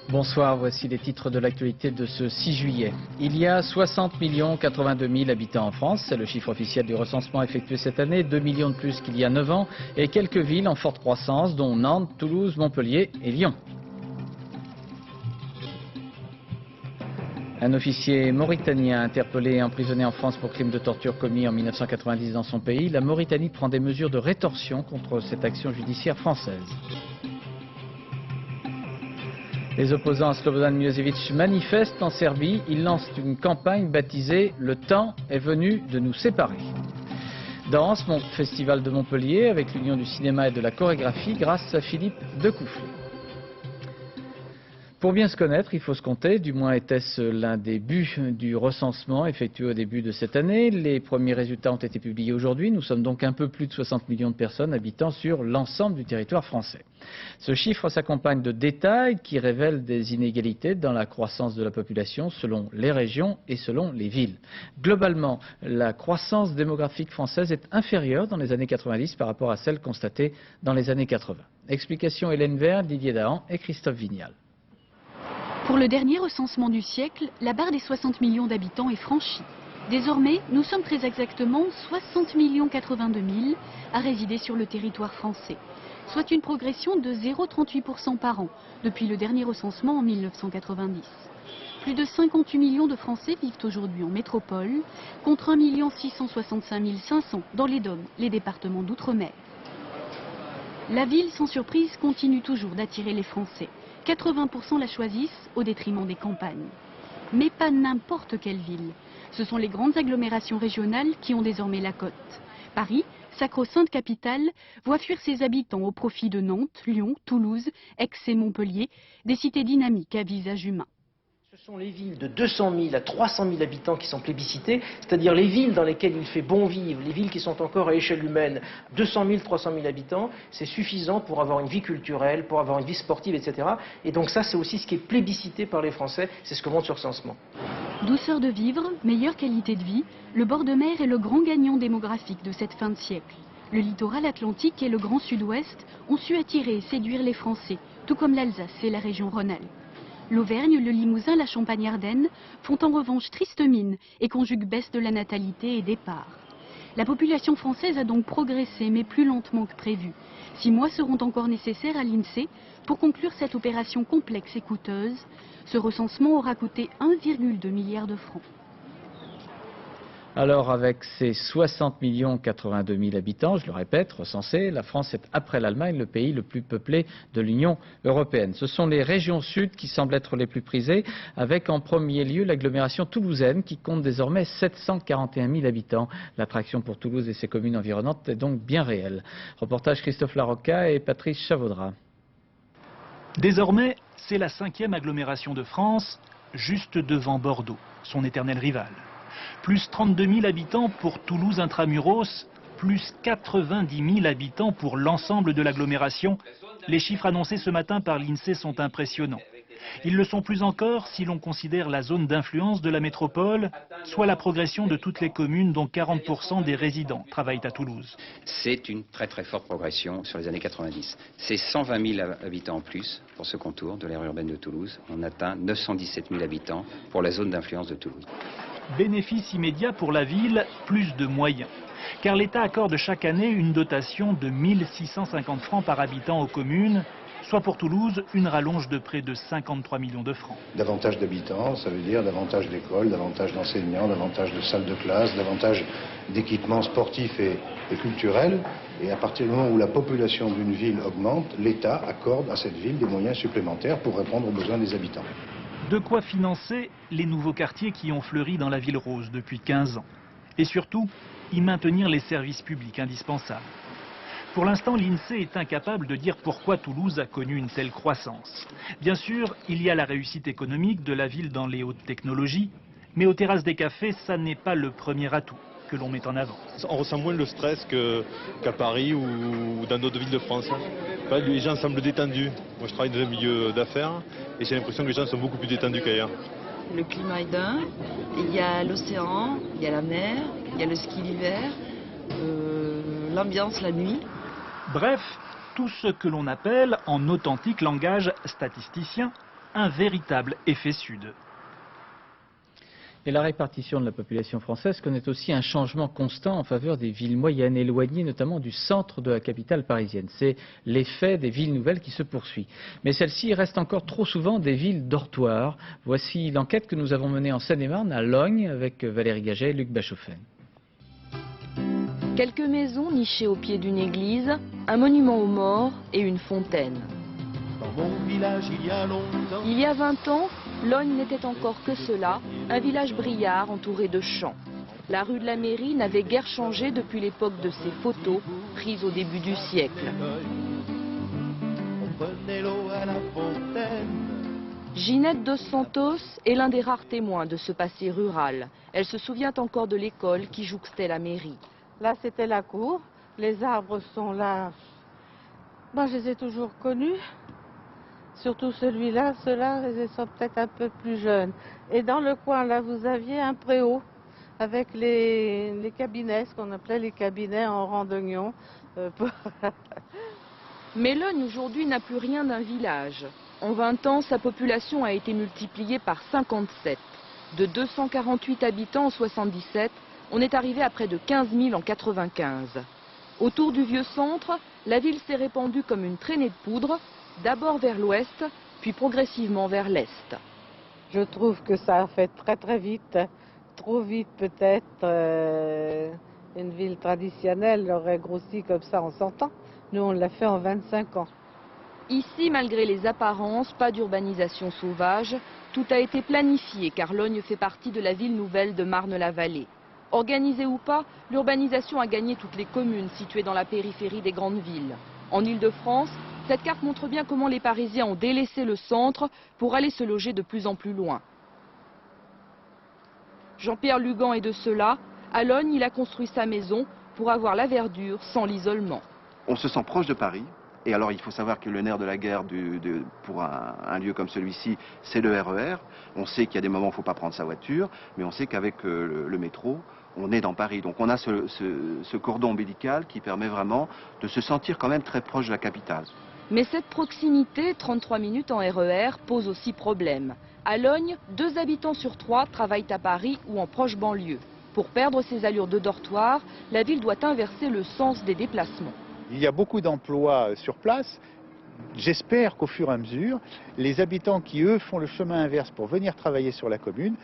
Bonsoir, voici les titres de l'actualité de ce 6 juillet. Il y a 60 82 000 habitants en France, c'est le chiffre officiel du recensement effectué cette année, 2 millions de plus qu'il y a 9 ans, et quelques villes en forte croissance, dont Nantes, Toulouse, Montpellier et Lyon. Un officier mauritanien interpellé et emprisonné en France pour crime de torture commis en 1990 dans son pays, la Mauritanie prend des mesures de rétorsion contre cette action judiciaire française. Les opposants à Slobodan Milosevic manifestent en Serbie. Ils lancent une campagne baptisée « Le temps est venu de nous séparer ». Danse, mon festival de Montpellier avec l'Union du cinéma et de la chorégraphie grâce à Philippe Decoufflé. Pour bien se connaître, il faut se compter, du moins était-ce l'un des buts du recensement effectué au début de cette année. Les premiers résultats ont été publiés aujourd'hui. Nous sommes donc un peu plus de 60 millions de personnes habitant sur l'ensemble du territoire français. Ce chiffre s'accompagne de détails qui révèlent des inégalités dans la croissance de la population selon les régions et selon les villes. Globalement, la croissance démographique française est inférieure dans les années 90 par rapport à celle constatée dans les années 80. Explication Hélène Vert, Didier Dahan et Christophe Vignal. Pour le dernier recensement du siècle, la barre des 60 millions d'habitants est franchie. Désormais, nous sommes très exactement 60 82 000 à résider sur le territoire français, soit une progression de 0,38% par an depuis le dernier recensement en 1990. Plus de 58 millions de Français vivent aujourd'hui en métropole, contre 1 665 500 dans les DOM, les départements d'outre-mer. La ville, sans surprise, continue toujours d'attirer les Français. 80% la choisissent au détriment des campagnes. Mais pas n'importe quelle ville. Ce sont les grandes agglomérations régionales qui ont désormais la cote. Paris, sacro-sainte capitale, voit fuir ses habitants au profit de Nantes, Lyon, Toulouse, Aix et Montpellier, des cités dynamiques à visage humain. Ce sont les villes de 200 000 à 300 000 habitants qui sont plébiscitées, c'est-à-dire les villes dans lesquelles il fait bon vivre, les villes qui sont encore à échelle humaine, 200 000, 300 000 habitants, c'est suffisant pour avoir une vie culturelle, pour avoir une vie sportive, etc. Et donc ça, c'est aussi ce qui est plébiscité par les Français, c'est ce que montre ce recensement. Douceur de vivre, meilleure qualité de vie, le bord de mer est le grand gagnant démographique de cette fin de siècle. Le littoral atlantique et le grand sud-ouest ont su attirer et séduire les Français, tout comme l'Alsace et la région Rhône-Alpes. L'Auvergne, le Limousin, la Champagne-Ardenne font en revanche triste mine et conjuguent baisse de la natalité et départ. La population française a donc progressé, mais plus lentement que prévu. 6 mois seront encore nécessaires à l'INSEE pour conclure cette opération complexe et coûteuse. Ce recensement aura coûté 1,2 milliard de francs. Alors avec ses 60 82 000 habitants, je le répète, recensés, la France est après l'Allemagne le pays le plus peuplé de l'Union européenne. Ce sont les régions sud qui semblent être les plus prisées, avec en premier lieu l'agglomération toulousaine qui compte désormais 741 000 habitants. L'attraction pour Toulouse et ses communes environnantes est donc bien réelle. Reportage Christophe Larocca et Patrice Chavaudra. Désormais, c'est la 5e agglomération de France, juste devant Bordeaux, son éternel rival. Plus 32 000 habitants pour Toulouse intramuros, plus 90 000 habitants pour l'ensemble de l'agglomération. Les chiffres annoncés ce matin par l'INSEE sont impressionnants. Ils le sont plus encore si l'on considère la zone d'influence de la métropole, soit la progression de toutes les communes dont 40% des résidents travaillent à Toulouse. C'est une très forte progression sur les années 90. C'est 120 000 habitants en plus pour ce contour de l'aire urbaine de Toulouse. On atteint 917 000 habitants pour la zone d'influence de Toulouse. Bénéfice immédiat pour la ville, plus de moyens. Car l'État accorde chaque année une dotation de 1 650 francs par habitant aux communes, soit pour Toulouse une rallonge de près de 53 millions de francs. Davantage d'habitants, ça veut dire davantage d'écoles, davantage d'enseignants, davantage de salles de classe, davantage d'équipements sportifs et culturels. Et à partir du moment où la population d'une ville augmente, l'État accorde à cette ville des moyens supplémentaires pour répondre aux besoins des habitants. De quoi financer les nouveaux quartiers qui ont fleuri dans la ville rose depuis 15 ans. Et surtout, y maintenir les services publics indispensables. Pour l'instant, l'INSEE est incapable de dire pourquoi Toulouse a connu une telle croissance. Bien sûr, il y a la réussite économique de la ville dans les hautes technologies, mais aux terrasses des cafés, ça n'est pas le premier atout que l'on met en avant. On ressent moins le stress qu'à Paris ou dans d'autres villes de France. Les gens semblent détendus. Moi je travaille dans un milieu d'affaires et j'ai l'impression que les gens sont beaucoup plus détendus qu'ailleurs. Le climat est d'un, il y a l'océan, il y a la mer, il y a le ski l'hiver. l'ambiance la nuit. Bref, tout ce que l'on appelle, en authentique langage statisticien, un véritable effet sud. Et la répartition de la population française connaît aussi un changement constant en faveur des villes moyennes, éloignées notamment du centre de la capitale parisienne. C'est l'effet des villes nouvelles qui se poursuit. Mais celles-ci restent encore trop souvent des villes dortoirs. Voici l'enquête que nous avons menée en Seine-et-Marne, à Lognes, avec Valérie Gaget et Luc Bachofen. Quelques maisons nichées au pied d'une église, un monument aux morts et une fontaine. Dans mon village, Il y a 20 ans, Lognes n'était encore que cela, un village briard entouré de champs. La rue de la Mairie n'avait guère changé depuis l'époque de ces photos prises au début du siècle. on prenait l'eau à la fontaine. Ginette Dos Santos est l'un des rares témoins de ce passé rural. Elle se souvient encore de l'école qui jouxtait la mairie. Là, c'était la cour. Les arbres sont là. Moi, je les ai toujours connus. Surtout celui-là, ceux-là, ils sont peut-être un peu plus jeunes. Et dans le coin, là, vous aviez un préau avec les cabinets, ce qu'on appelait les cabinets en rang d'oignon. Mais Lognes, aujourd'hui, n'a plus rien d'un village. En 20 ans, sa population a été multipliée par 57. De 248 habitants en 77, on est arrivé à près de 15 000 en 95. Autour du vieux centre, la ville s'est répandue comme une traînée de poudre, d'abord vers l'ouest, puis progressivement vers l'est. Je trouve que ça a fait très très vite, trop vite peut-être. Une ville traditionnelle aurait grossi comme ça en 100 ans. Nous, on l'a fait en 25 ans. Ici, malgré les apparences, pas d'urbanisation sauvage, tout a été planifié car Lognes fait partie de la ville nouvelle de Marne-la-Vallée. Organisée ou pas, l'urbanisation a gagné toutes les communes situées dans la périphérie des grandes villes. En Île-de-France, cette carte montre bien comment les Parisiens ont délaissé le centre pour aller se loger de plus en plus loin. Jean-Pierre Lugan est de ceux-là. À Lognes, il a construit sa maison pour avoir la verdure sans l'isolement. On se sent proche de Paris. Et alors, il faut savoir que le nerf de la guerre pour un lieu comme celui-ci, c'est le RER. On sait qu'il y a des moments où il ne faut pas prendre sa voiture, mais on sait qu'avec le métro, on est dans Paris. Donc on a ce cordon ombilical qui permet vraiment de se sentir quand même très proche de la capitale. Mais cette proximité, 33 minutes en RER, pose aussi problème. À Lognes, 2 habitants sur 3 travaillent à Paris ou en proche banlieue. Pour perdre ses allures de dortoir, la ville doit inverser le sens des déplacements. Il y a beaucoup d'emplois sur place. J'espère qu'au fur et à mesure, les habitants qui, eux, font le chemin inverse pour venir travailler sur la commune,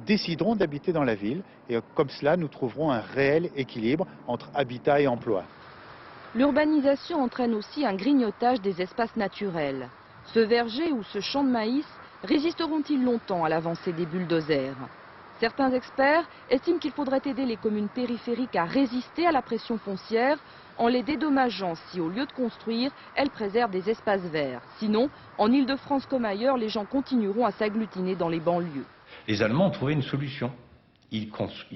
décideront d'habiter dans la ville. Et comme cela, nous trouverons un réel équilibre entre habitat et emploi. L'urbanisation entraîne aussi un grignotage des espaces naturels. Ce verger ou ce champ de maïs résisteront-ils longtemps à l'avancée des bulldozers? Certains experts estiment qu'il faudrait aider les communes périphériques à résister à la pression foncière en les dédommageant si, au lieu de construire, elles préservent des espaces verts. Sinon, en Île-de-France comme ailleurs, les gens continueront à s'agglutiner dans les banlieues. Les Allemands ont trouvé une solution. Ils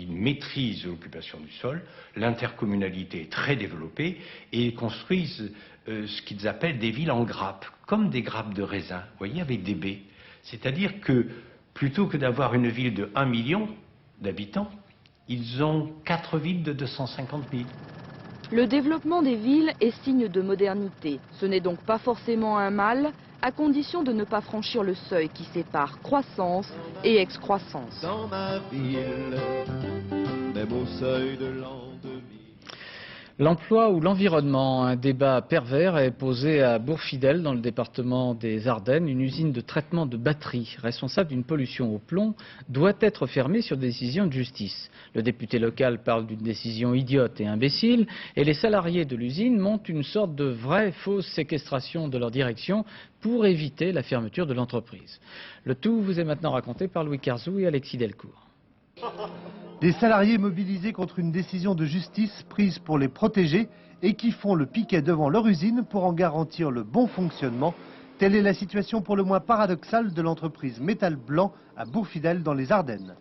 maîtrisent l'occupation du sol, l'intercommunalité est très développée et ils construisent ce qu'ils appellent des villes en grappes, comme des grappes de raisin, vous voyez, avec des baies. C'est-à-dire que plutôt que d'avoir une ville de 1 million d'habitants, ils ont 4 villes de 250 000. Le développement des villes est signe de modernité. Ce n'est donc pas forcément un mal, à condition de ne pas franchir le seuil qui sépare croissance et excroissance. Dans ma ville, même au seuil de l'an 2000. L'emploi ou l'environnement, un débat pervers est posé à Bourg-Fidèle dans le département des Ardennes. Une usine de traitement de batteries responsable d'une pollution au plomb doit être fermée sur décision de justice. Le député local parle d'une décision idiote et imbécile et les salariés de l'usine montent une sorte de vraie fausse séquestration de leur direction pour éviter la fermeture de l'entreprise. Le tout vous est maintenant raconté par Louis Carzou et Alexis Delcourt. Des salariés mobilisés contre une décision de justice prise pour les protéger et qui font le piquet devant leur usine pour en garantir le bon fonctionnement. Telle est la situation pour le moins paradoxale de l'entreprise Métal Blanc à Bourg-Fidèle dans les Ardennes.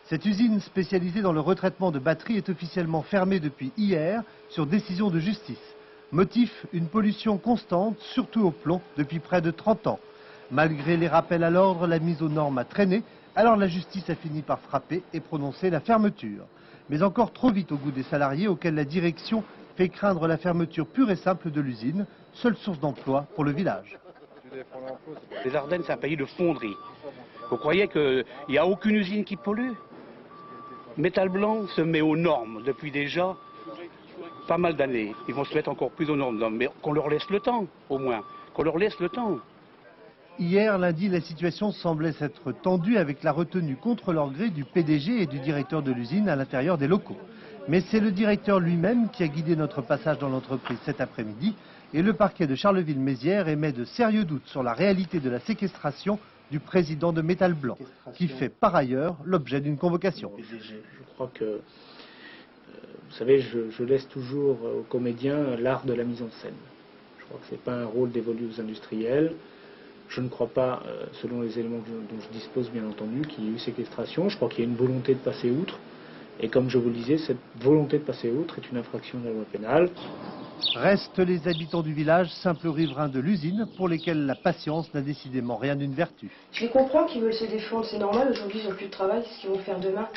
Cette usine spécialisée dans le retraitement de batteries est officiellement fermée depuis hier sur décision de justice. Motif, une pollution constante, surtout au plomb, depuis près de 30 ans. Malgré les rappels à l'ordre, la mise aux normes a traîné. Alors la justice a fini par frapper et prononcer la fermeture. mais encore trop vite au goût des salariés auxquels la direction fait craindre la fermeture pure et simple de l'usine, seule source d'emploi pour le village. Les Ardennes, c'est un pays de fonderie. Vous croyez qu'il n'y a aucune usine qui pollue? Métal Blanc se met aux normes depuis déjà pas mal d'années. Ils vont se mettre encore plus aux normes, mais qu'on leur laisse le temps, au moins. Qu'on leur laisse le temps. Hier, lundi, la situation semblait s'être tendue avec la retenue contre leur gré du PDG et du directeur de l'usine à l'intérieur des locaux. Mais c'est le directeur lui-même qui a guidé notre passage dans l'entreprise cet après-midi et le parquet de Charleville-Mézières émet de sérieux doutes sur la réalité de la séquestration du président de Métal Blanc, qui fait par ailleurs l'objet d'une convocation. Je crois que, vous savez, je laisse toujours aux comédiens l'art de la mise en scène. Je crois que ce n'est pas un rôle dévolu aux industriels. Je ne crois pas, selon les éléments dont je dispose bien entendu, qu'il y ait eu séquestration. Je crois qu'il y a une volonté de passer outre. Et comme je vous le disais, cette volonté de passer outre est une infraction de la loi pénale. Restent les habitants du village, simples riverains de l'usine, pour lesquels la patience n'a décidément rien d'une vertu. Je les comprends qu'ils veulent se défendre, c'est normal. Aujourd'hui, ils n'ont plus de travail, qu'est-ce qu'ils vont faire demain?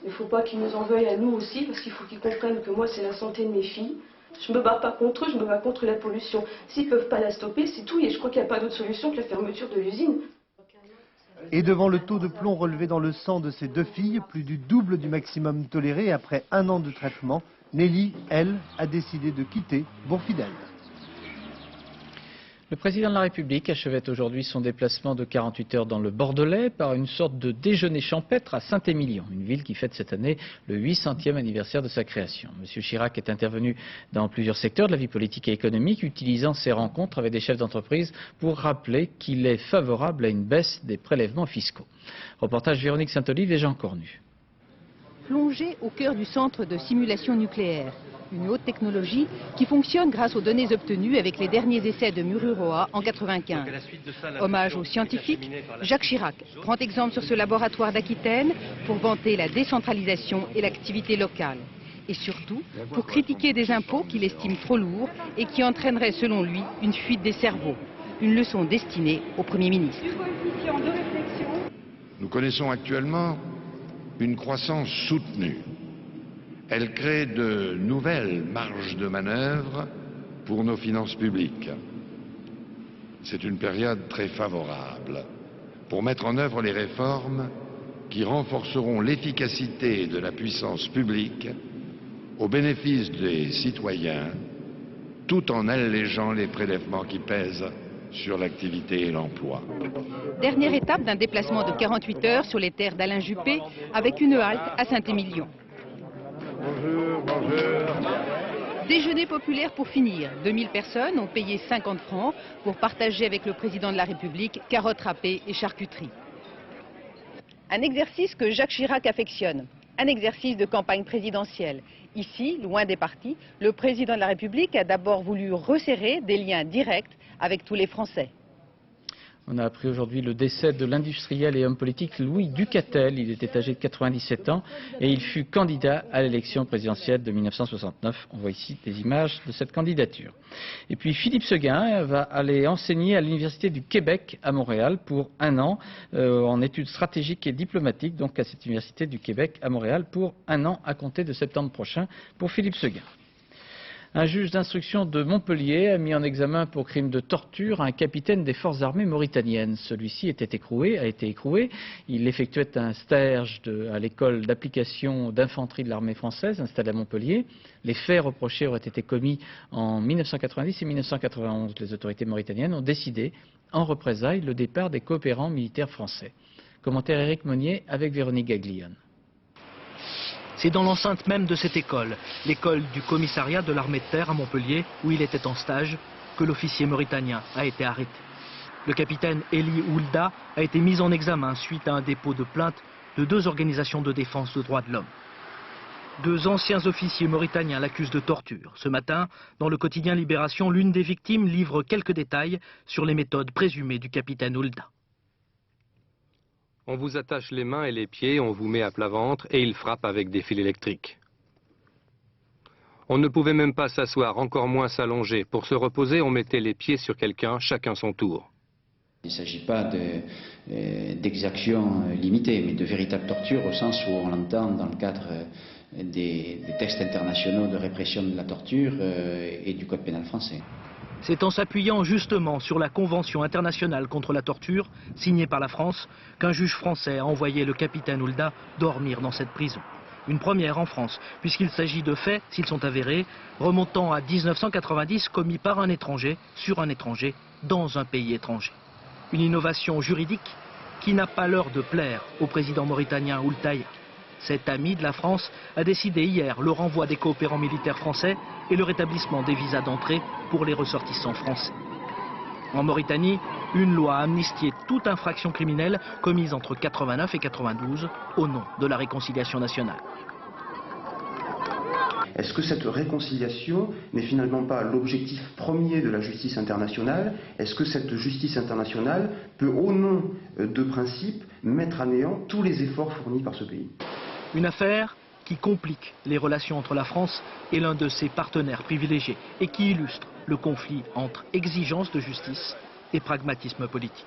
Il ne faut pas qu'ils nous en veuillent à nous aussi, parce qu'il faut qu'ils comprennent que moi, c'est la santé de mes filles. Je ne me bats pas contre eux, je me bats contre la pollution. S'ils ne peuvent pas la stopper, c'est tout. Et je crois qu'il n'y a pas d'autre solution que la fermeture de l'usine. Et devant le taux de plomb relevé dans le sang de ces deux filles, plus du double du maximum toléré après 1 an de traitement, Nelly, elle, a décidé de quitter Bourg-Fidèle. Le président de la République achevait aujourd'hui son déplacement de 48 heures dans le Bordelais par une sorte de déjeuner champêtre à Saint-Émilion, une ville qui fête cette année le 800e anniversaire de sa création. M. Chirac est intervenu dans plusieurs secteurs de la vie politique et économique, utilisant ses rencontres avec des chefs d'entreprise pour rappeler qu'il est favorable à une baisse des prélèvements fiscaux. Reportage Véronique Saint-Olive et Jean Cornu. Plongé au cœur du centre de simulation nucléaire. Une haute technologie qui fonctionne grâce aux données obtenues avec les derniers essais de Mururoa en 1995. Hommage aux scientifiques, Jacques Chirac, grand exemple sur ce laboratoire d'Aquitaine pour vanter la décentralisation et l'activité locale. Et surtout, pour critiquer des impôts qu'il estime trop lourds et qui entraîneraient selon lui une fuite des cerveaux. Une leçon destinée au Premier ministre. Nous connaissons actuellement une croissance soutenue. Elle crée de nouvelles marges de manœuvre pour nos finances publiques. C'est une période très favorable pour mettre en œuvre les réformes qui renforceront l'efficacité de la puissance publique au bénéfice des citoyens, tout en allégeant les prélèvements qui pèsent sur l'activité et l'emploi. Dernière étape d'un déplacement de 48 heures sur les terres d'Alain Juppé avec une halte à Saint-Émilion. Bonjour, bonjour. Déjeuner populaire pour finir. 2000 personnes ont payé 50 francs pour partager avec le président de la République carottes râpées et charcuterie. Un exercice que Jacques Chirac affectionne. Un exercice de campagne présidentielle. Ici, loin des partis, le président de la République a d'abord voulu resserrer des liens directs avec tous les Français. On a appris aujourd'hui le décès de l'industriel et homme politique Louis Ducatel. Il était âgé de 97 ans et il fut candidat à l'élection présidentielle de 1969. On voit ici des images de cette candidature. Et puis Philippe Seguin va aller enseigner à l'Université du Québec à Montréal pour 1 an en études stratégiques et diplomatiques, donc à cette Université du Québec à Montréal pour 1 an à compter de septembre prochain pour Philippe Seguin. Un juge d'instruction de Montpellier a mis en examen pour crime de torture un capitaine des forces armées mauritaniennes. Celui-ci a été écroué. Il effectuait un stage à l'école d'application d'infanterie de l'armée française installée à Montpellier. Les faits reprochés auraient été commis en 1990 et 1991. Les autorités mauritaniennes ont décidé, en représailles, le départ des coopérants militaires français. Commentaire Éric Monnier avec Véronique Gaglione. C'est dans l'enceinte même de cette école, l'école du commissariat de l'armée de terre à Montpellier, où il était en stage, que l'officier mauritanien a été arrêté. Le capitaine Eli Oulda a été mis en examen suite à un dépôt de plainte de 2 organisations de défense des droits de l'homme. 2 anciens officiers mauritaniens l'accusent de torture. Ce matin, dans le quotidien Libération, l'une des victimes livre quelques détails sur les méthodes présumées du capitaine Oulda. On vous attache les mains et les pieds, on vous met à plat ventre et il frappe avec des fils électriques. On ne pouvait même pas s'asseoir, encore moins s'allonger. Pour se reposer, on mettait les pieds sur quelqu'un, chacun son tour. Il ne s'agit pas d'exactions limitées, mais de véritables tortures au sens où on l'entend dans le cadre des textes internationaux de répression de la torture et du code pénal français. C'est en s'appuyant justement sur la Convention internationale contre la torture, signée par la France, qu'un juge français a envoyé le capitaine Oulda dormir dans cette prison. Une première en France, puisqu'il s'agit de faits, s'ils sont avérés, remontant à 1990, commis par un étranger, sur un étranger, dans un pays étranger. Une innovation juridique qui n'a pas l'heure de plaire au président mauritanien Ould Taya. Cet ami de la France a décidé hier le renvoi des coopérants militaires français et le rétablissement des visas d'entrée pour les ressortissants français. En Mauritanie, une loi a amnistié toute infraction criminelle commise entre 89 et 92 au nom de la réconciliation nationale. Est-ce que cette réconciliation n'est finalement pas l'objectif premier de la justice internationale? Est-ce que cette justice internationale peut, au nom de principes, mettre à néant tous les efforts fournis par ce pays? Une affaire qui complique les relations entre la France et l'un de ses partenaires privilégiés et qui illustre le conflit entre exigence de justice et pragmatisme politique.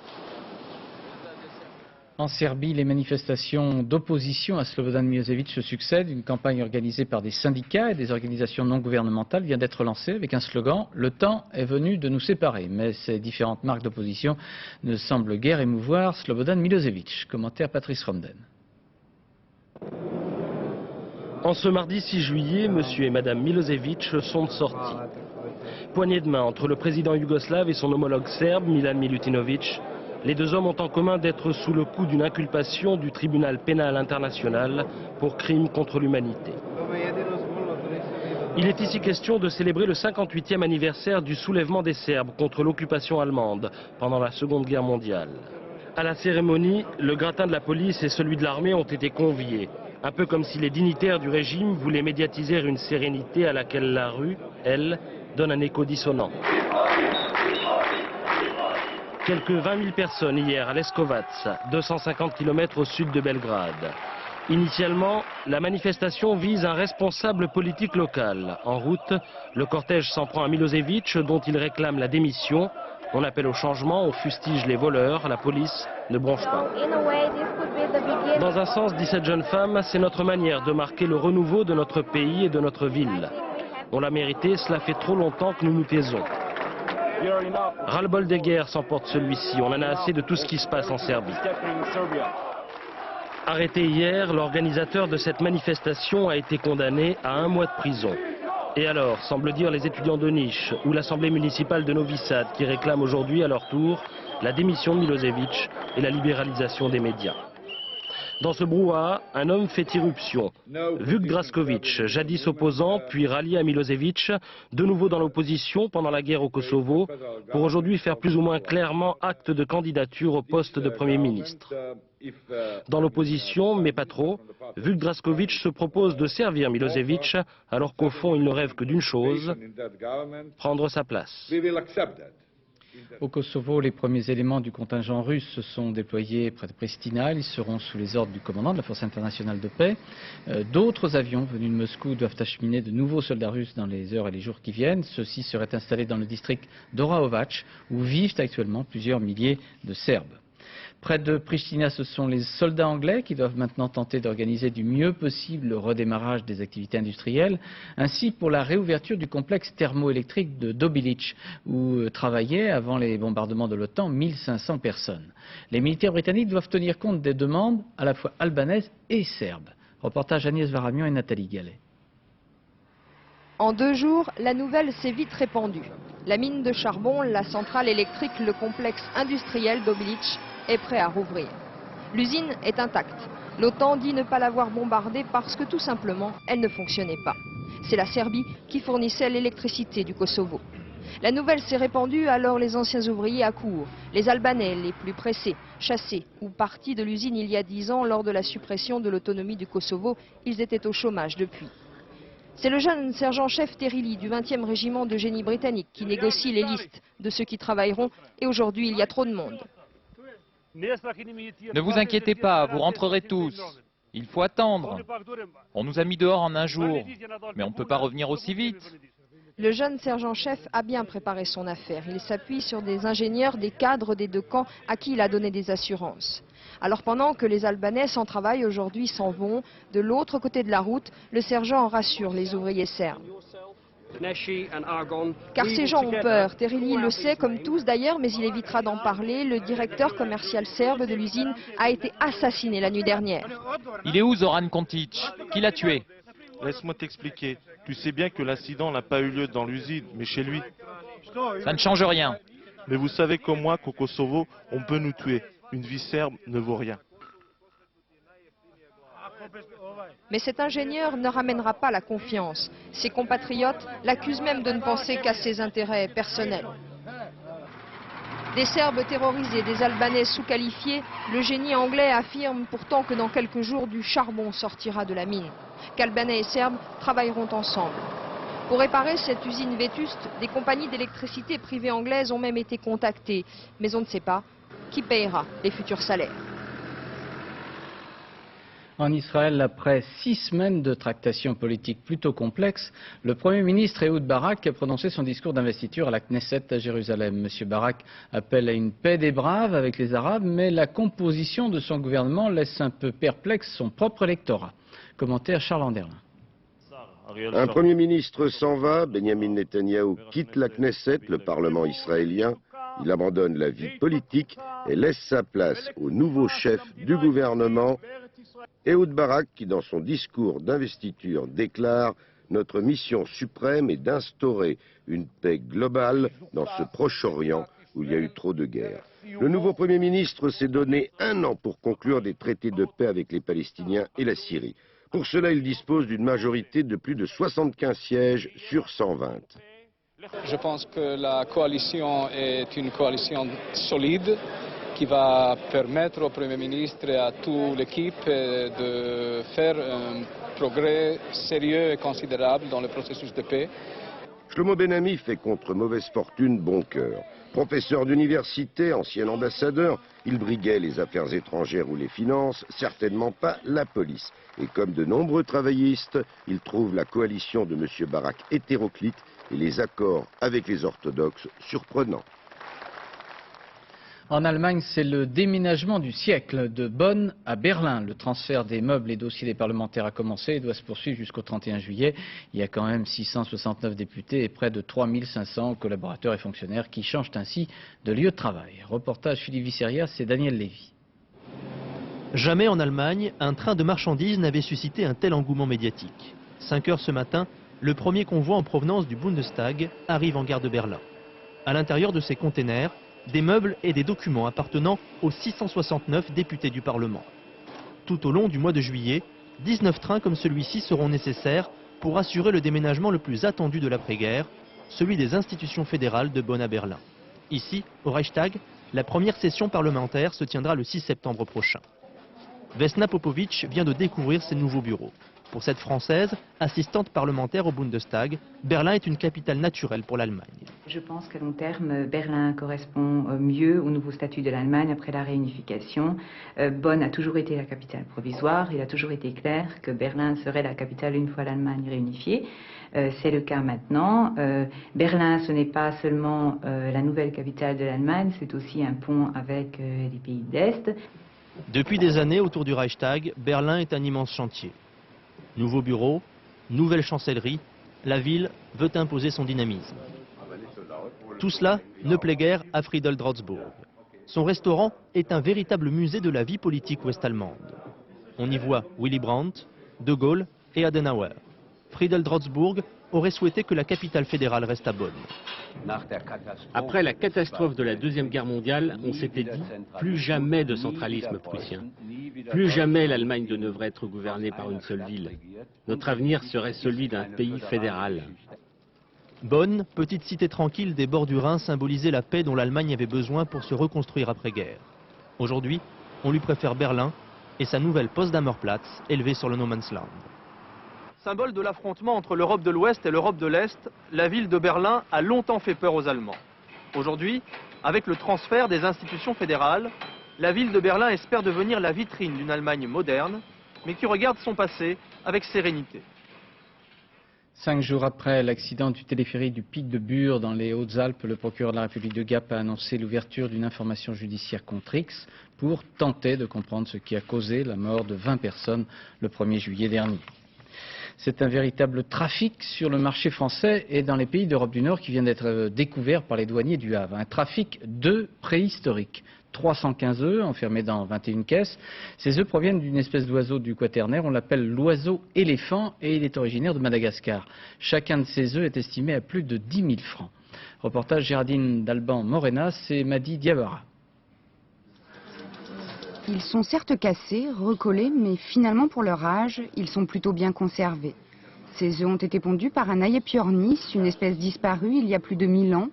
En Serbie, les manifestations d'opposition à Slobodan Milosevic se succèdent. Une campagne organisée par des syndicats et des organisations non gouvernementales vient d'être lancée avec un slogan « Le temps est venu de nous séparer ». Mais ces différentes marques d'opposition ne semblent guère émouvoir Slobodan Milosevic. Commentaire Patrice Romden. En ce mardi 6 juillet, monsieur et madame Milosevic sont sortis. Poignée de main entre le président yougoslave et son homologue serbe, Milan Milutinovic, les deux hommes ont en commun d'être sous le coup d'une inculpation du tribunal pénal international pour crimes contre l'humanité. Il est ici question de célébrer le 58e anniversaire du soulèvement des Serbes contre l'occupation allemande pendant la Seconde Guerre mondiale. À la cérémonie, le gratin de la police et celui de l'armée ont été conviés, un peu comme si les dignitaires du régime voulaient médiatiser une sérénité à laquelle la rue, elle, donne un écho dissonant. Quelques 20 000 personnes hier à Leskovac, 250 km au sud de Belgrade. Initialement, la manifestation vise un responsable politique local. En route, le cortège s'en prend à Milosevic, dont il réclame la démission. On appelle au changement, on fustige les voleurs, la police ne bronche pas. Dans un sens, dit cette jeune femme, c'est notre manière de marquer le renouveau de notre pays et de notre ville. On l'a mérité, cela fait trop longtemps que nous nous taisons. Ras-le-bol des guerres s'emporte celui-ci, on en a assez de tout ce qui se passe en Serbie. Arrêté hier, l'organisateur de cette manifestation a été condamné à 1 mois de prison. Et alors, semble dire les étudiants de Niš ou l'Assemblée municipale de Novi Sad qui réclament aujourd'hui à leur tour la démission de Milosevic et la libéralisation des médias. Dans ce brouhaha, un homme fait irruption. Vuk Drašković, jadis opposant, puis rallié à Milosevic, de nouveau dans l'opposition pendant la guerre au Kosovo, pour aujourd'hui faire plus ou moins clairement acte de candidature au poste de Premier ministre. Dans l'opposition, mais pas trop, Vuk Drašković se propose de servir Milosevic, alors qu'au fond il ne rêve que d'une chose, prendre sa place. Au Kosovo, les premiers éléments du contingent russe se sont déployés près de Pristina. Ils seront sous les ordres du commandant de la Force internationale de paix. D'autres avions venus de Moscou doivent acheminer de nouveaux soldats russes dans les heures et les jours qui viennent. Ceux-ci seraient installés dans le district d'Oraovac, où vivent actuellement plusieurs milliers de Serbes. Près de Pristina, ce sont les soldats anglais qui doivent maintenant tenter d'organiser du mieux possible le redémarrage des activités industrielles, ainsi pour la réouverture du complexe thermoélectrique de Dobilic, où travaillaient, avant les bombardements de l'OTAN, 1500 personnes. Les militaires britanniques doivent tenir compte des demandes à la fois albanaises et serbes. Reportage Agnès Varamian et Nathalie Gallet. En 2 jours, la nouvelle s'est vite répandue. La mine de charbon, la centrale électrique, le complexe industriel d'Obilic est prêt à rouvrir. L'usine est intacte. L'OTAN dit ne pas l'avoir bombardée parce que tout simplement, elle ne fonctionnait pas. C'est la Serbie qui fournissait l'électricité du Kosovo. La nouvelle s'est répandue, alors les anciens ouvriers accourent. Les Albanais, les plus pressés, chassés ou partis de l'usine il y a 10 ans lors de la suppression de l'autonomie du Kosovo, ils étaient au chômage depuis. C'est le jeune sergent-chef Terilli du 20e régiment de génie britannique qui négocie les listes de ceux qui travailleront, et aujourd'hui il y a trop de monde. Ne vous inquiétez pas, vous rentrerez tous. Il faut attendre. On nous a mis dehors en 1 jour, mais on ne peut pas revenir aussi vite. Le jeune sergent-chef a bien préparé son affaire. Il s'appuie sur des ingénieurs, des cadres des deux camps à qui il a donné des assurances. Alors pendant que les Albanais sans travail aujourd'hui s'en vont, de l'autre côté de la route, le sergent rassure les ouvriers serbes. Car ces gens ont peur. Terilli le sait comme tous d'ailleurs, mais il évitera d'en parler. Le directeur commercial serbe de l'usine a été assassiné la nuit dernière. Il est où Zoran Kontić? Qui l'a tué? Laisse-moi t'expliquer. Tu sais bien que l'incident n'a pas eu lieu dans l'usine, mais chez lui. Ça ne change rien. Mais vous savez comme moi qu'au Kosovo, on peut nous tuer. Une vie serbe ne vaut rien. Mais cet ingénieur ne ramènera pas la confiance. Ses compatriotes l'accusent même de ne penser qu'à ses intérêts personnels. Des Serbes terrorisés, des Albanais sous-qualifiés, le génie anglais affirme pourtant que dans quelques jours du charbon sortira de la mine, qu'Albanais et Serbes travailleront ensemble. Pour réparer cette usine vétuste, des compagnies d'électricité privées anglaises ont même été contactées. Mais on ne sait pas qui payera les futurs salaires. En Israël, après 6 semaines de tractations politiques plutôt complexes, le Premier ministre Ehud Barak a prononcé son discours d'investiture à la Knesset à Jérusalem. M. Barak appelle à une paix des braves avec les Arabes, mais la composition de son gouvernement laisse un peu perplexe son propre électorat. Commentaire Charles Anderlin. Un Premier ministre s'en va, Benjamin Netanyahou quitte la Knesset, le Parlement israélien. Il abandonne la vie politique et laisse sa place au nouveau chef du gouvernement, Ehud Barak, qui dans son discours d'investiture déclare « Notre mission suprême est d'instaurer une paix globale dans ce Proche-Orient où il y a eu trop de guerres ». Le nouveau Premier ministre s'est donné 1 an pour conclure des traités de paix avec les Palestiniens et la Syrie. Pour cela, il dispose d'une majorité de plus de 75 sièges sur 120. Je pense que la coalition est une coalition solide qui va permettre au Premier ministre et à toute l'équipe de faire un progrès sérieux et considérable dans le processus de paix. Shlomo Ben-Ami fait contre mauvaise fortune bon cœur. Professeur d'université, ancien ambassadeur, il briguait les affaires étrangères ou les finances, certainement pas la police. Et comme de nombreux travaillistes, il trouve la coalition de M. Barak hétéroclite et les accords avec les orthodoxes surprenants. En Allemagne, c'est le déménagement du siècle de Bonn à Berlin. Le transfert des meubles et dossiers des parlementaires a commencé et doit se poursuivre jusqu'au 31 juillet. Il y a quand même 669 députés et près de 3500 collaborateurs et fonctionnaires qui changent ainsi de lieu de travail. Reportage Philippe Visserias et Daniel Lévy. Jamais en Allemagne, un train de marchandises n'avait suscité un tel engouement médiatique. 5 heures ce matin, le premier convoi en provenance du Bundestag arrive en gare de Berlin. À l'intérieur de ces containers, des meubles et des documents appartenant aux 669 députés du Parlement. Tout au long du mois de juillet, 19 trains comme celui-ci seront nécessaires pour assurer le déménagement le plus attendu de l'après-guerre, celui des institutions fédérales de Bonn à Berlin. Ici, au Reichstag, la première session parlementaire se tiendra le 6 septembre prochain. Vesna Popovic vient de découvrir ses nouveaux bureaux. Pour cette Française, assistante parlementaire au Bundestag, Berlin est une capitale naturelle pour l'Allemagne. Je pense qu'à long terme, Berlin correspond mieux au nouveau statut de l'Allemagne après la réunification. Bonn a toujours été la capitale provisoire. Il a toujours été clair que Berlin serait la capitale une fois l'Allemagne réunifiée. C'est le cas maintenant. Berlin, ce n'est pas seulement la nouvelle capitale de l'Allemagne, c'est aussi un pont avec les pays de l'Est. Depuis des années, autour du Reichstag, Berlin est un immense chantier. Nouveaux bureaux, nouvelle chancellerie, la ville veut imposer son dynamisme. Tout cela ne plaît guère à Friedel Drotzburg. Son restaurant est un véritable musée de la vie politique ouest-allemande. On y voit Willy Brandt, De Gaulle et Adenauer. Friedel Drotzburg aurait souhaité que la capitale fédérale reste à Bonn. Après la catastrophe de la Deuxième Guerre mondiale, on s'était dit plus jamais de centralisme prussien. Plus jamais l'Allemagne ne devrait être gouvernée par une seule ville. Notre avenir serait celui d'un pays fédéral. Bonn, petite cité tranquille des bords du Rhin, symbolisait la paix dont l'Allemagne avait besoin pour se reconstruire après-guerre. Aujourd'hui, on lui préfère Berlin et sa nouvelle Potsdamer-Platz, élevée sur le No Man's Land. Symbole de l'affrontement entre l'Europe de l'Ouest et l'Europe de l'Est, la ville de Berlin a longtemps fait peur aux Allemands. Aujourd'hui, avec le transfert des institutions fédérales, la ville de Berlin espère devenir la vitrine d'une Allemagne moderne, mais qui regarde son passé avec sérénité. 5 jours après l'accident du téléphérique du Pic de Bure dans les Hautes-Alpes, le procureur de la République de Gap a annoncé l'ouverture d'une information judiciaire contre X pour tenter de comprendre ce qui a causé la mort de 20 personnes le 1er juillet dernier. C'est un véritable trafic sur le marché français et dans les pays d'Europe du Nord qui vient d'être découvert par les douaniers du Havre. Un trafic d'œufs préhistoriques. 315 œufs enfermés dans 21 caisses. Ces œufs proviennent d'une espèce d'oiseau du Quaternaire, on l'appelle l'oiseau éléphant et il est originaire de Madagascar. Chacun de ces œufs est estimé à plus de 10 000 francs. Reportage Géraldine Dalban-Morena, c'est Madi Diawara. Ils sont certes cassés, recollés, mais finalement pour leur âge, ils sont plutôt bien conservés. Ces œufs ont été pondus par un Aepiornis, une espèce disparue il y a plus de 1000 ans.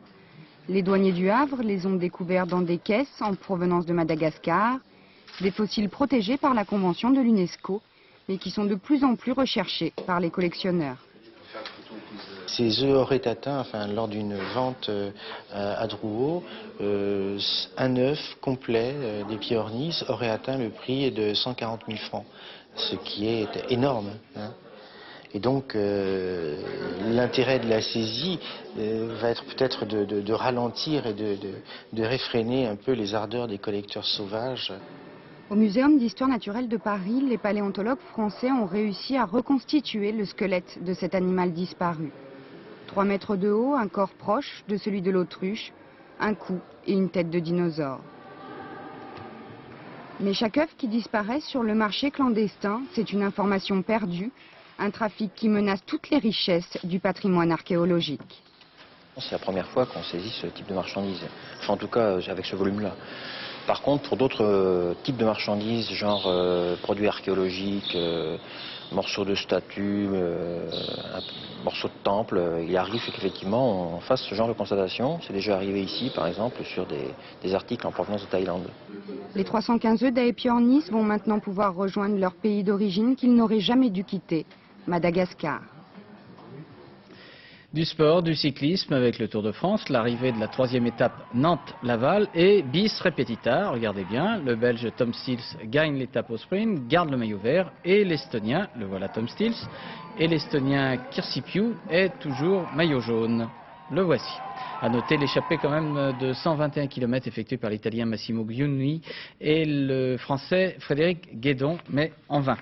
Les douaniers du Havre les ont découverts dans des caisses en provenance de Madagascar, des fossiles protégés par la Convention de l'UNESCO, mais qui sont de plus en plus recherchés par les collectionneurs. Ces œufs auraient atteint, lors d'une vente à Drouot, un œuf complet d'Aepiornis aurait atteint le prix de 140 000 francs, ce qui est énorme. Et donc l'intérêt de la saisie va être peut-être de ralentir et de réfréner un peu les ardeurs des collecteurs sauvages. Au Muséum d'histoire naturelle de Paris, les paléontologues français ont réussi à reconstituer le squelette de cet animal disparu. 3 mètres de haut, un corps proche de celui de l'autruche, un cou et une tête de dinosaure. Mais chaque œuf qui disparaît sur le marché clandestin, c'est une information perdue, un trafic qui menace toutes les richesses du patrimoine archéologique. C'est la première fois qu'on saisit ce type de marchandises, en tout cas avec ce volume-là. Par contre, pour d'autres types de marchandises, genre produits archéologiques, morceaux de statues, morceaux de temples, il arrive qu'effectivement on fasse ce genre de constatation. C'est déjà arrivé ici, par exemple, sur des articles en provenance de Thaïlande. Les 315 œufs d'Aepiornis vont maintenant pouvoir rejoindre leur pays d'origine qu'ils n'auraient jamais dû quitter, Madagascar. Du sport, du cyclisme avec le Tour de France, l'arrivée de la 3e étape Nantes-Laval et bis repetita, regardez bien, le Belge Tom Stils gagne l'étape au sprint, garde le maillot vert et l'Estonien, le voilà Tom Stils, et l'Estonien Kirsipiu est toujours maillot jaune. Le voici. À noter l'échappée quand même de 121 km effectuée par l'Italien Massimo Giuni et le Français Frédéric Guédon, mais en vain.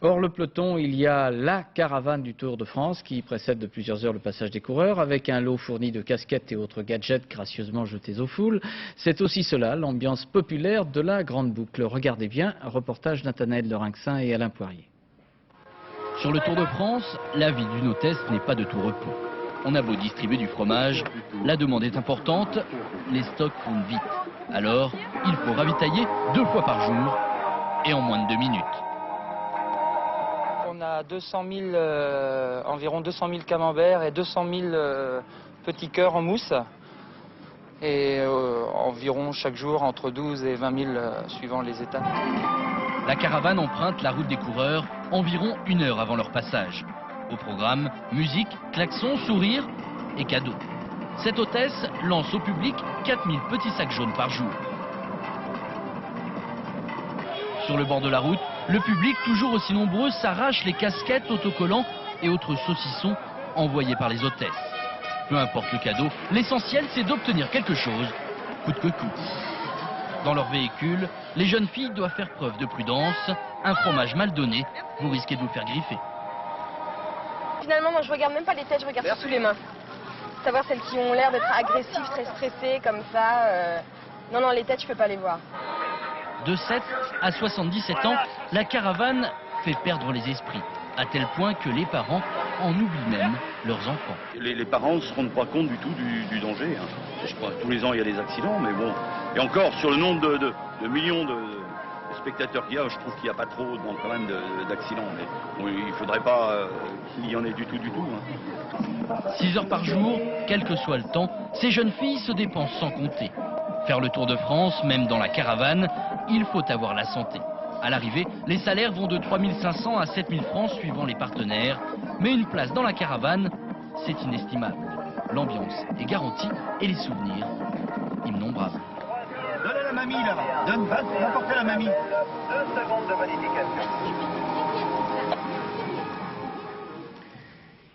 Or, le peloton, il y a la caravane du Tour de France qui précède de plusieurs heures le passage des coureurs avec un lot fourni de casquettes et autres gadgets gracieusement jetés aux foules. C'est aussi cela, l'ambiance populaire de la Grande Boucle. Regardez bien, reportage Nathanaël Lerinxin et Alain Poirier. Sur le Tour de France, la vie d'une hôtesse n'est pas de tout repos. On a beau distribuer du fromage, la demande est importante, les stocks fondent vite. Alors, il faut ravitailler 2 fois par jour et en moins de 2 minutes. On a environ 200 000 camemberts et 200 000 petits cœurs en mousse. Et environ chaque jour entre 12 et 20 000 suivant les étapes. La caravane emprunte la route des coureurs environ 1 heure avant leur passage. Au programme, musique, klaxons, sourires et cadeaux. Cette hôtesse lance au public 4000 petits sacs jaunes par jour. Sur le bord de la route, le public, toujours aussi nombreux, s'arrache les casquettes, autocollants et autres saucissons envoyés par les hôtesses. Peu importe le cadeau, l'essentiel c'est d'obtenir quelque chose, coûte que coûte. Dans leur véhicule, les jeunes filles doivent faire preuve de prudence. Un fromage mal donné, vous risquez de vous faire griffer. Finalement, moi je regarde même pas les têtes, je regarde surtout les mains. Savoir celles qui ont l'air d'être agressives, très stressées, comme ça. Non, les têtes, je peux pas les voir. De 7 à 77 ans, la caravane fait perdre les esprits, à tel point que les parents en oublient même leurs enfants. Les parents ne se rendent pas compte du tout du danger. Je crois que tous les ans il y a des accidents, mais bon. Et encore, sur le nombre de millions de spectateurs qu'il y a, je trouve qu'il n'y a pas trop quand même d'accidents. Mais bon, il ne faudrait pas qu'il y en ait du tout. 6 heures par jour, quel que soit le temps, ces jeunes filles se dépensent sans compter. Faire le Tour de France, même dans la caravane, il faut avoir la santé. À l'arrivée, les salaires vont de 3 500 à 7 000 francs suivant les partenaires. Mais une place dans la caravane, c'est inestimable. L'ambiance est garantie et les souvenirs innombrables. Donnez la mamie là, apportez la mamie. 2 secondes de modification.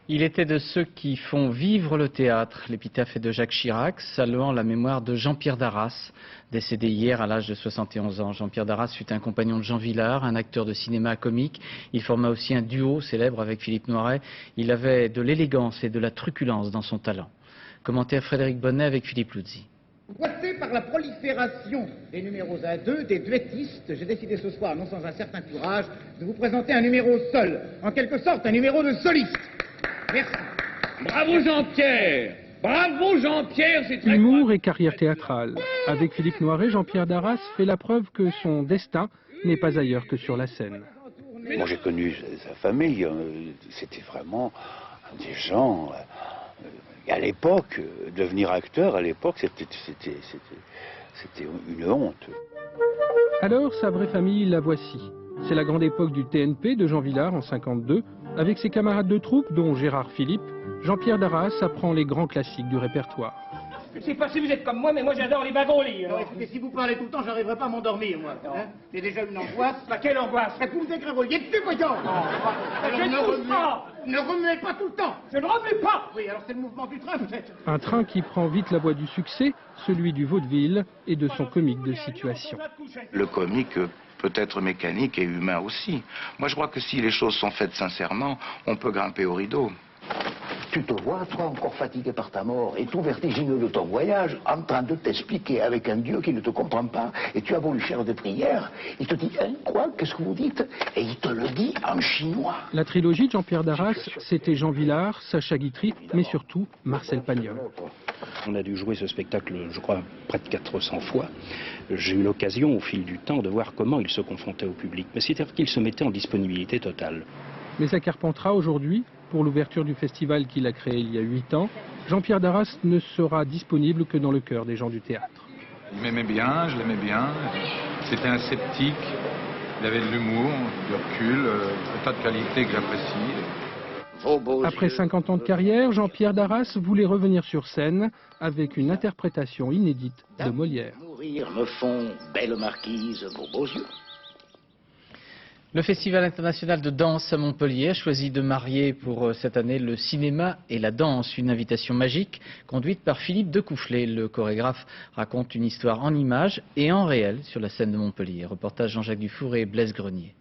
Il était de ceux qui font vivre le théâtre. L'épitaphe est de Jacques Chirac, saluant la mémoire de Jean-Pierre Darras, décédé hier à l'âge de 71 ans. Jean-Pierre Darras fut un compagnon de Jean Vilar, un acteur de cinéma comique. Il forma aussi un duo célèbre avec Philippe Noiret. Il avait de l'élégance et de la truculence dans son talent. Commentaire Frédéric Bonnet avec Philippe Luzzi. Coiffé par la prolifération des numéros à deux, des duettistes, j'ai décidé ce soir, non sans un certain courage, de vous présenter un numéro seul, en quelque sorte un numéro de soliste. Merci. Bravo Jean-Pierre! Bravo Jean-Pierre, c'est très... Humour et carrière théâtrale. Avec Philippe Noiret, Jean-Pierre Darras fait la preuve que son destin n'est pas ailleurs que sur la scène. Moi j'ai connu sa famille, c'était vraiment des gens... à l'époque, devenir acteur, à l'époque, c'était une honte. Alors, sa vraie famille, la voici. C'est la grande époque du TNP de Jean Vilar en 52. Avec ses camarades de troupe, dont Gérard Philippe, Jean-Pierre Darras apprend les grands classiques du répertoire. Je sais pas si vous êtes comme moi, mais moi j'adore les wagons lits. Alors écoutez, si vous parlez tout le temps, j'arriverai pas à m'endormir, moi. Hein, c'est déjà une angoisse. Bah, quelle angoisse? Vous me dégrégoliez dessus, voyons. Ne remuez pas tout le temps. Je ne remue pas. Oui, alors c'est le mouvement du train, peut-être. Un train qui prend vite la voie du succès, celui du vaudeville et de son comique de situation. Le comique peut être mécanique et humain aussi. Moi, je crois que si les choses sont faites sincèrement, on peut grimper au rideau. Tu te vois, toi, encore fatigué par ta mort et tout vertigineux de ton voyage, en train de t'expliquer avec un Dieu qui ne te comprend pas, et tu as voulu faire des prières, il te dit, hein, quoi, qu'est-ce que vous dites? Et il te le dit en chinois. La trilogie de Jean-Pierre Darras, c'était Jean Vilar, Sacha Guitry, mais surtout Marcel Pagnol. On a dû jouer ce spectacle, je crois, près de 400 fois. J'ai eu l'occasion, au fil du temps, de voir comment il se confrontait au public. Mais c'est-à-dire qu'il se mettait en disponibilité totale. Mais à Carpentras, aujourd'hui, pour l'ouverture du festival qu'il a créé il y a 8 ans, Jean-Pierre Darras ne sera disponible que dans le cœur des gens du théâtre. Il m'aimait bien, je l'aimais bien. C'était un sceptique, il avait de l'humour, du recul, un tas de qualités que j'apprécie. Après 50 ans de carrière, Jean-Pierre Darras voulait revenir sur scène avec une interprétation inédite de Molière. Mourir me font, belle marquise, vos beaux yeux. Le Festival international de danse à Montpellier a choisi de marier pour cette année le cinéma et la danse. Une invitation magique conduite par Philippe Decoufflet. Le chorégraphe raconte une histoire en images et en réel sur la scène de Montpellier. Reportage Jean-Jacques Dufour et Blaise Grenier.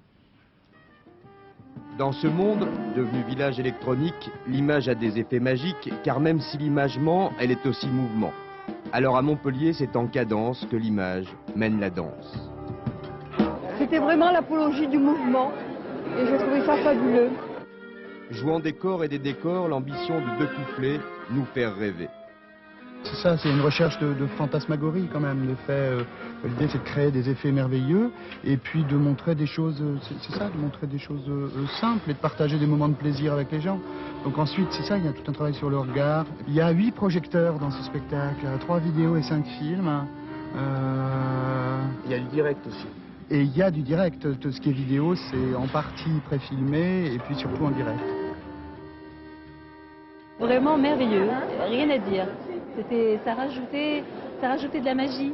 Dans ce monde, devenu village électronique, l'image a des effets magiques, car même si l'image ment, elle est aussi mouvement. Alors à Montpellier, c'est en cadence que l'image mène la danse. C'était vraiment l'apologie du mouvement et j'ai trouvé ça fabuleux. Jouant des corps et des décors, l'ambition de Decoufflet, nous faire rêver. C'est ça, c'est une recherche de fantasmagorie quand même. L'idée c'est de créer des effets merveilleux et puis de montrer des choses, c'est ça, de montrer des choses simples et de partager des moments de plaisir avec les gens. Donc ensuite, c'est ça, il y a tout un travail sur le regard. Il y a 8 projecteurs dans ce spectacle, 3 vidéos et 5 films. Il y a du direct aussi. Et il y a du direct. Tout ce qui est vidéo, c'est en partie préfilmé et puis surtout en direct. Vraiment merveilleux, rien à dire. Ça rajoutait de la magie.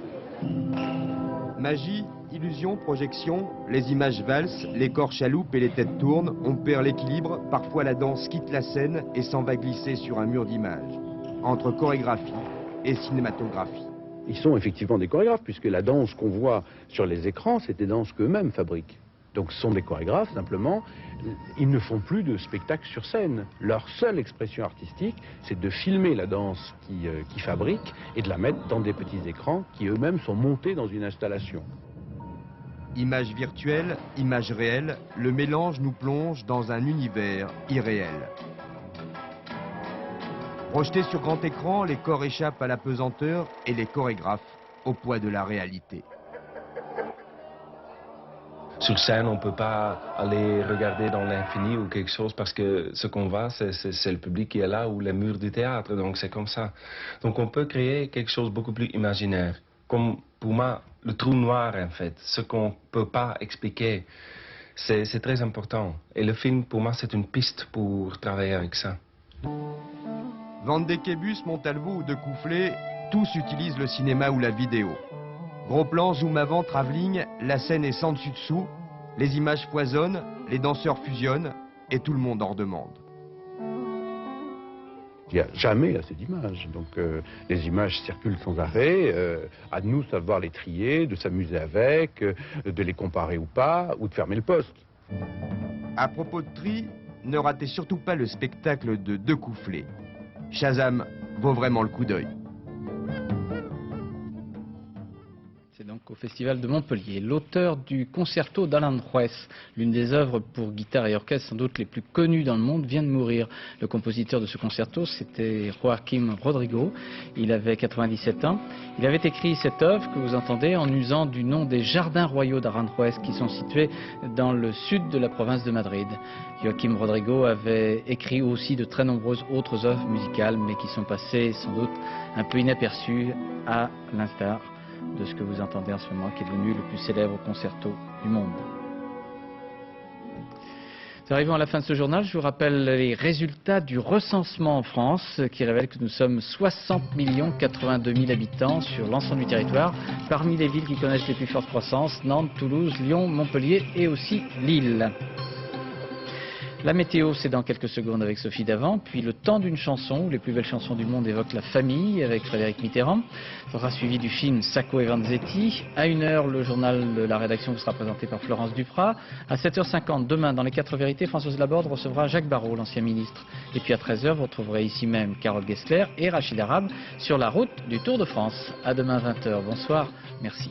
Magie, illusion, projection, les images valsent, les corps chaloupent et les têtes tournent, on perd l'équilibre, parfois la danse quitte la scène et s'en va glisser sur un mur d'images. Entre chorégraphie et cinématographie. Ils sont effectivement des chorégraphes, puisque la danse qu'on voit sur les écrans, c'est des danses qu'eux-mêmes fabriquent. Donc ce sont des chorégraphes, simplement, ils ne font plus de spectacle sur scène. Leur seule expression artistique, c'est de filmer la danse qu'ils fabriquent et de la mettre dans des petits écrans qui eux-mêmes sont montés dans une installation. Images virtuelles, images réelles, le mélange nous plonge dans un univers irréel. Projetés sur grand écran, les corps échappent à la pesanteur et les chorégraphes au poids de la réalité. Sur scène, on ne peut pas aller regarder dans l'infini ou quelque chose parce que ce qu'on voit, c'est le public qui est là ou les murs du théâtre, donc c'est comme ça. Donc on peut créer quelque chose de beaucoup plus imaginaire. Comme pour moi, le trou noir en fait, ce qu'on ne peut pas expliquer, c'est très important. Et le film, pour moi, c'est une piste pour travailler avec ça. Van de Québus, Montalvo ou Decoufflet, tous utilisent le cinéma ou la vidéo. Gros plan, zoom avant, travelling, la scène est sans dessus-dessous, les images foisonnent, les danseurs fusionnent et tout le monde en redemande. Il n'y a jamais assez d'images. Donc les images circulent sans arrêt. À nous de savoir les trier, de s'amuser avec, de les comparer ou pas, ou de fermer le poste. À propos de tri, ne ratez surtout pas le spectacle de Deux Coufflets. Shazam vaut vraiment le coup d'œil. C'est donc au Festival de Montpellier. L'auteur du concerto d'Aranjuez, l'une des œuvres pour guitare et orchestre sans doute les plus connues dans le monde, vient de mourir. Le compositeur de ce concerto, c'était Joaquim Rodrigo. Il avait 97 ans. Il avait écrit cette œuvre que vous entendez en usant du nom des jardins royaux d'Aranjuez qui sont situés dans le sud de la province de Madrid. Joaquim Rodrigo avait écrit aussi de très nombreuses autres œuvres musicales, mais qui sont passées sans doute un peu inaperçues, à l'instar de ce que vous entendez en ce moment, qui est devenu le plus célèbre concerto du monde. Nous arrivons à la fin de ce journal. Je vous rappelle les résultats du recensement en France qui révèlent que nous sommes 60 82 000 habitants sur l'ensemble du territoire. Parmi les villes qui connaissent les plus fortes croissances, Nantes, Toulouse, Lyon, Montpellier et aussi Lille. La météo, c'est dans quelques secondes avec Sophie Davant, puis le temps d'une chanson où les plus belles chansons du monde évoquent la famille avec Frédéric Mitterrand. Ça sera suivi du film Sacco et Vanzetti. À 1h, le journal de la rédaction vous sera présenté par Florence Duprat. À 7h50, demain, dans les 4 vérités, Françoise Laborde recevra Jacques Barrot, l'ancien ministre. Et puis à 13h, vous retrouverez ici même Carole Gessler et Rachid Arabe sur la route du Tour de France. À demain 20h. Bonsoir. Merci.